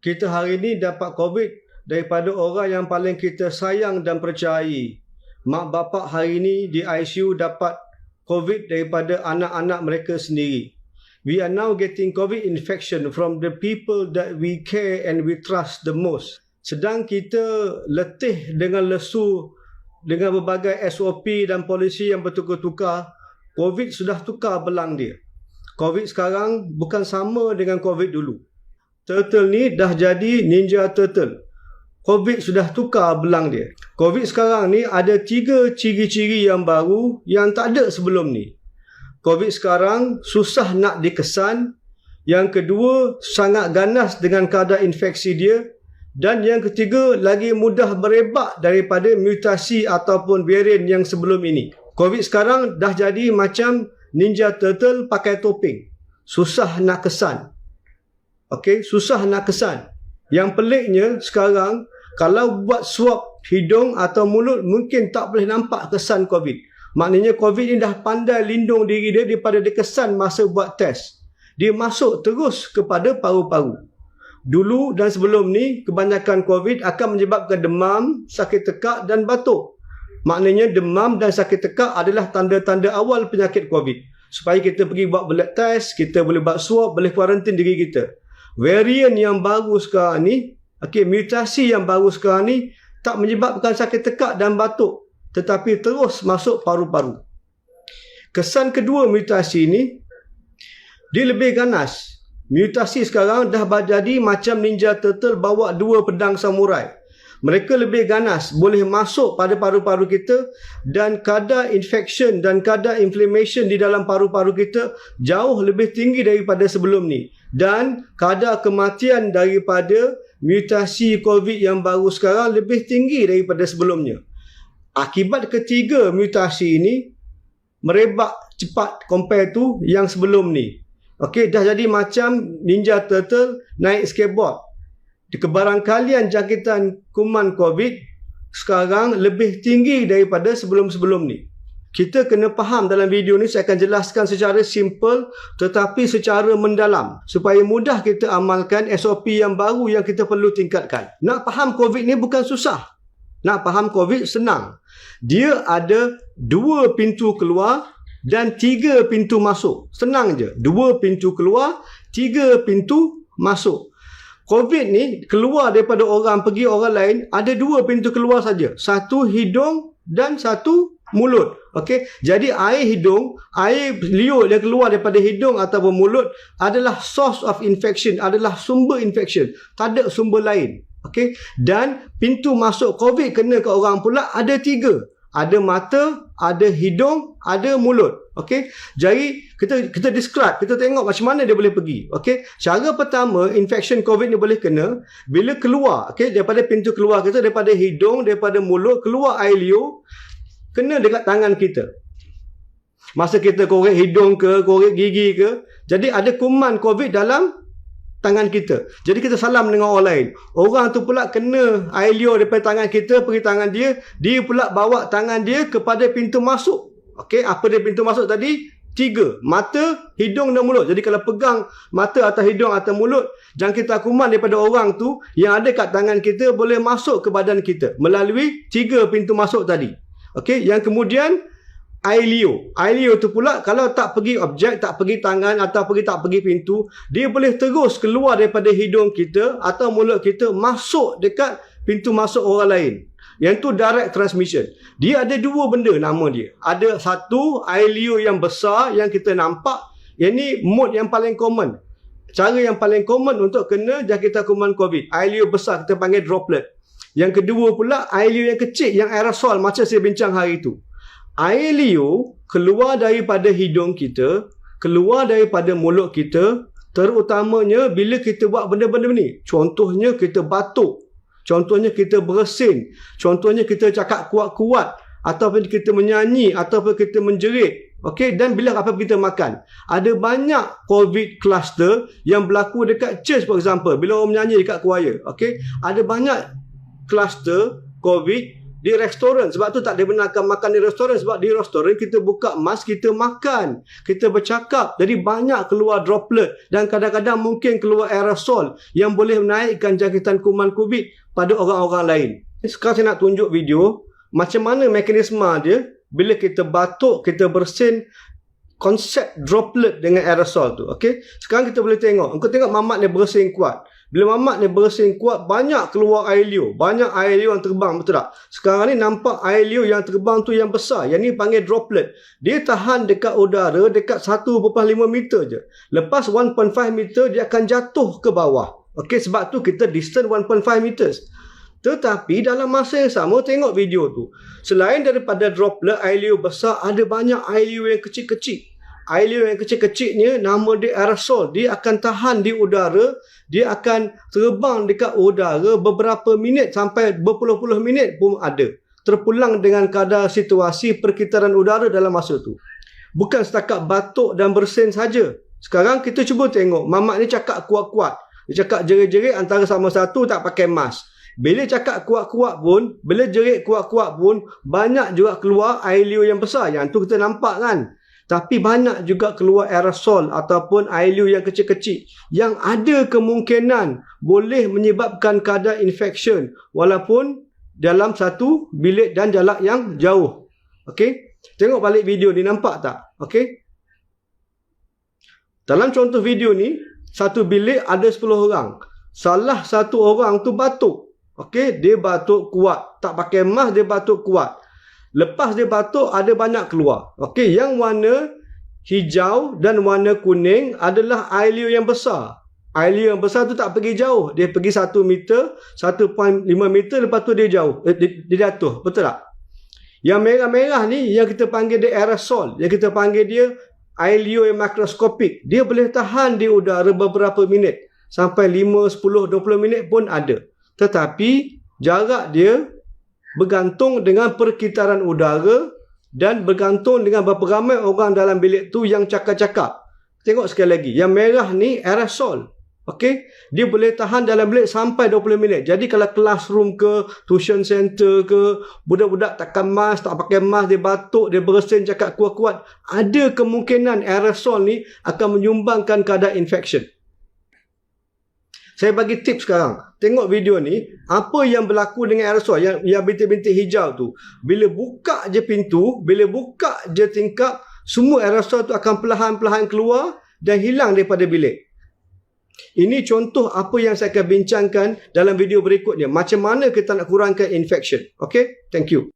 Kita hari ini dapat COVID daripada orang yang paling kita sayang dan percayai. Mak bapak hari ini di ICU dapat COVID daripada anak-anak mereka sendiri. We are now getting COVID infection from the people that we care and we trust the most. Sedang kita letih dengan lesu dengan berbagai SOP dan polisi yang bertukar-tukar, COVID sudah tukar belang dia. COVID sekarang bukan sama dengan COVID dulu. Turtle ni dah jadi Ninja Turtle. COVID sudah tukar belang dia. COVID sekarang ni ada 3 ciri-ciri yang baru yang tak ada sebelum ni. COVID sekarang susah nak dikesan. Yang kedua, sangat ganas dengan kadar infeksi dia. Dan yang ketiga, lagi mudah merebak daripada mutasi ataupun varian yang sebelum ini. COVID sekarang dah jadi macam Ninja Turtle pakai topeng. Susah nak kesan. Okey, susah nak kesan. Yang peliknya sekarang, kalau buat swab hidung atau mulut, mungkin tak boleh nampak kesan COVID. Maknanya COVID ni dah pandai lindung diri dia daripada dikesan masa buat test. Dia masuk terus kepada paru-paru. Dulu dan sebelum ni, kebanyakan COVID akan menyebabkan demam, sakit tekak dan batuk. Maknanya demam dan sakit tekak adalah tanda-tanda awal penyakit COVID. Supaya kita pergi buat blood test, kita boleh buat swab, boleh kuarantin diri kita. Varian yang baru sekarang ni, mutasi yang baru sekarang ni tak menyebabkan sakit tekak dan batuk, tetapi terus masuk paru-paru. Kesan kedua mutasi ni, dia lebih ganas. Mutasi sekarang dah jadi macam Ninja Turtle bawa 2 pedang samurai. Mereka lebih ganas, boleh masuk pada paru-paru kita dan kadar infection dan kadar inflammation di dalam paru-paru kita jauh lebih tinggi daripada sebelum ni. Dan kadar kematian daripada mutasi COVID yang baru sekarang lebih tinggi daripada sebelumnya. Akibat ketiga mutasi ini merebak cepat compare tu yang sebelum ni. Okey, dah jadi macam Ninja Turtle naik skateboard. Di kebarangkalian jangkitan kuman COVID sekarang lebih tinggi daripada sebelum-sebelum ni. Kita kena faham dalam video ni, saya akan jelaskan secara simple tetapi secara mendalam supaya mudah kita amalkan SOP yang baru yang kita perlu tingkatkan. Nak faham COVID ni bukan susah. Nak faham COVID senang. Dia ada 2 pintu keluar dan 3 pintu masuk. Senang je. 2 pintu keluar, 3 pintu masuk. COVID ni keluar daripada orang pergi orang lain, ada 2 pintu keluar saja. Satu hidung dan satu mulut. Okey, jadi air hidung, air liur yang keluar daripada hidung ataupun mulut adalah source of infection, adalah sumber infection. Tak ada sumber lain. Okey, dan pintu masuk COVID kena ke orang pula ada 3. Ada mata, ada hidung, ada mulut. Okey. Jadi kita describe, kita tengok macam mana dia boleh pergi. Okey. Cara pertama infection COVID ni boleh kena bila keluar, okey, daripada pintu keluar kita, daripada hidung, daripada mulut, keluar air liur, kena dekat tangan kita. Masa kita korek hidung ke, korek gigi ke, jadi ada kuman COVID dalam tangan kita. Jadi kita salam dengan orang lain. Orang tu pula kena air liur daripada tangan kita pergi tangan dia. Dia pula bawa tangan dia kepada pintu masuk. Okey, apa dia pintu masuk tadi? 3. Mata, hidung dan mulut. Jadi kalau pegang mata atau hidung atau mulut, jangkitan kuman daripada orang tu yang ada kat tangan kita boleh masuk ke badan kita melalui 3 pintu masuk tadi. Okey, yang kemudian air liur. Air liur tu pula kalau tak pergi objek, tak pergi tangan atau tak pergi pintu, dia boleh terus keluar daripada hidung kita atau mulut kita masuk dekat pintu masuk orang lain. Yang tu direct transmission. Dia ada 2 benda nama dia. Ada satu air liur yang besar yang kita nampak. Yang ni mode yang paling common. Cara yang paling common untuk kena jangkitan kuman COVID. Air liur besar kita panggil droplet. Yang kedua pula air liur yang kecil yang aerosol macam saya bincang hari tu. Air liur keluar daripada hidung kita, keluar daripada mulut kita, terutamanya bila kita buat benda-benda ni. Contohnya kita batuk, contohnya kita bersin, contohnya kita cakap kuat-kuat, ataupun kita menyanyi, ataupun kita menjerit. Okey, dan bila apa kita makan. Ada banyak COVID cluster yang berlaku dekat church for example, bila orang menyanyi dekat choir. Okey, ada banyak cluster COVID di restoran. Sebab tu tak dibenarkan makan di restoran. Sebab di restoran kita buka mask, kita makan, kita bercakap. Jadi banyak keluar droplet dan kadang-kadang mungkin keluar aerosol yang boleh menaikkan jangkitan kuman COVID pada orang-orang lain. Sekarang saya nak tunjuk video macam mana mekanisme dia bila kita batuk, kita bersin, konsep droplet dengan aerosol tu. Okey, sekarang kita boleh tengok. Engkau tengok mamat ni bersin kuat. Bila mamat ni bersin kuat, banyak keluar air liur. Banyak air liur yang terbang, betul tak? Sekarang ni nampak air liur yang terbang tu yang besar. Yang ni panggil droplet. Dia tahan dekat udara dekat 1.5 meter je. Lepas 1.5 meter, dia akan jatuh ke bawah. Okey, sebab tu kita distance 1.5 meters. Tetapi dalam masa yang sama, tengok video tu. Selain daripada droplet air liur besar, ada banyak air liur yang kecil-kecil. Air liur yang kecil-kecilnya nama dia aerosol. Dia akan tahan di udara. Dia akan terbang dekat udara beberapa minit sampai berpuluh-puluh minit pun ada. Terpulang dengan kadar situasi perkitaran udara dalam masa tu. Bukan setakat batuk dan bersin saja. Sekarang kita cuba tengok. Mamat ni cakap kuat-kuat. Dia cakap jerit-jerit antara sama satu tak pakai mask. Bila cakap kuat-kuat pun, bila jerit kuat-kuat pun, banyak juga keluar air liur yang besar. Yang tu kita nampak kan. Tapi banyak juga keluar aerosol ataupun air liur yang kecil-kecil yang ada kemungkinan boleh menyebabkan kadar infection walaupun dalam satu bilik dan jarak yang jauh. Okey, tengok balik video ni, nampak tak? Okey, dalam contoh video ni, satu bilik ada 10 orang. Salah satu orang tu batuk. Okey, dia batuk kuat, tak pakai mask, dia batuk kuat. Lepas dia batuk, ada banyak keluar. Okey, yang warna hijau dan warna kuning adalah air liur yang besar. Air liur yang besar tu tak pergi jauh. Dia pergi 1 meter, 1.5 meter, lepas tu dia jauh. Dia jatuh. Betul tak? Yang merah-merah ni, yang kita panggil dia aerosol. Yang kita panggil dia air liur yang makroskopik. Dia boleh tahan di udara beberapa minit. Sampai 5, 10, 20 minit pun ada. Tetapi, jarak dia bergantung dengan perkitaran udara dan bergantung dengan berapa ramai orang dalam bilik tu yang cakap-cakap. Tengok sekali lagi. Yang merah ni aerosol. Okey, dia boleh tahan dalam bilik sampai 20 minit. Jadi kalau classroom ke, tuition center ke, budak-budak takkan mask, tak pakai mask, dia batuk, dia bersin, cakap kuat-kuat, ada kemungkinan aerosol ni akan menyumbangkan kadar infection. Saya bagi tips sekarang. Tengok video ni. Apa yang berlaku dengan aerosol yang bintik-bintik hijau tu. Bila buka je pintu, bila buka je tingkap, semua aerosol tu akan perlahan-perlahan keluar dan hilang daripada bilik. Ini contoh apa yang saya akan bincangkan dalam video berikutnya. Macam mana kita nak kurangkan infection. Okay? Thank you.